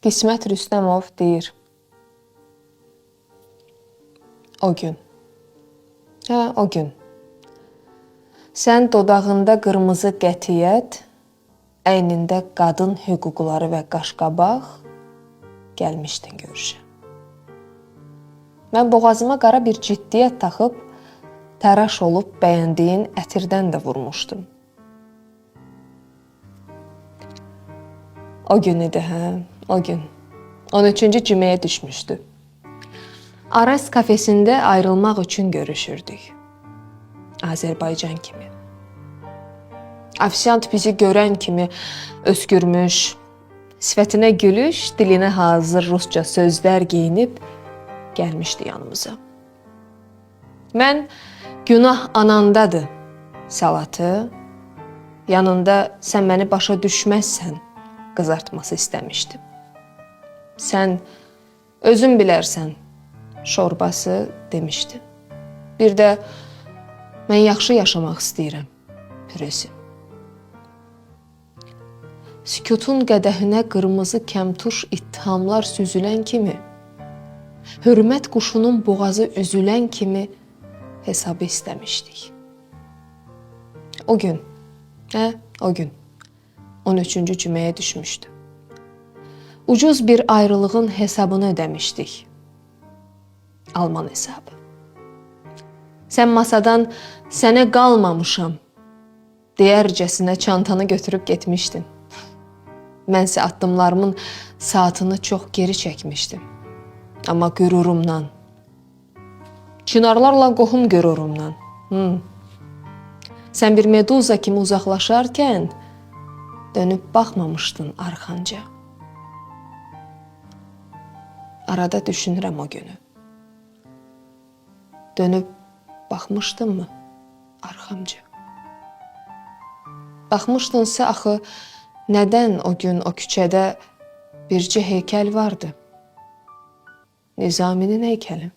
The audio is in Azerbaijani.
Qismət Rüstəmov deyir. O gün. O gün. Sən dodağında qırmızı qətiyyət, əynində qadın hüquqları və qaşqabaq gəlmişdin görüşə. Mən boğazıma qara bir ciddiyyət taxıb, təraş olub bəyəndiyin ətirdən də vurmuşdum. O gün idi, o gün. 13-cü cüməyə düşmüşdü. Aras kafesində ayrılmaq üçün görüşürdük. Azərbaycan kimi. Afisant bizi görən kimi öskürmüş, sifətinə gülüş, dilinə hazır rusca sözlər geyinib gəlmişdi yanımıza. Mən günah anandadır salatı, yanında sən məni başa düşməzsən qızartması istəmişdim. Sən özün bilərsən şorbası demişdin. Bir də mən yaxşı yaşamaq istəyirəm püresi. Sükutun qədəhinə qırmızı kəmtuş ittihamlar süzülən kimi, hörmət quşunun boğazı üzülən kimi hesabı istəmişdik. O gün, o gün 13-cü cüməyə düşmüşdü. Ucuz bir ayrılığın hesabını ödəmişdik. Alman hesabı. Sən masadan sənə qalmamışam deyərcəsinə çantanı götürüb getmişdin. Mənsə addımlarımın saatını çox geri çəkmişdim. Amma qürurumdan, çınarlarla qohum qürurumdan. Sən bir meduza kimi uzaqlaşarkən dönüb baxmamışdın arxanca. Arada düşünürəm o günü. Dönüb baxmışdınmı arxamca? Baxmışdınsa axı nədən o gün o küçədə bircə heykəl vardı? Nizaminin heykəli.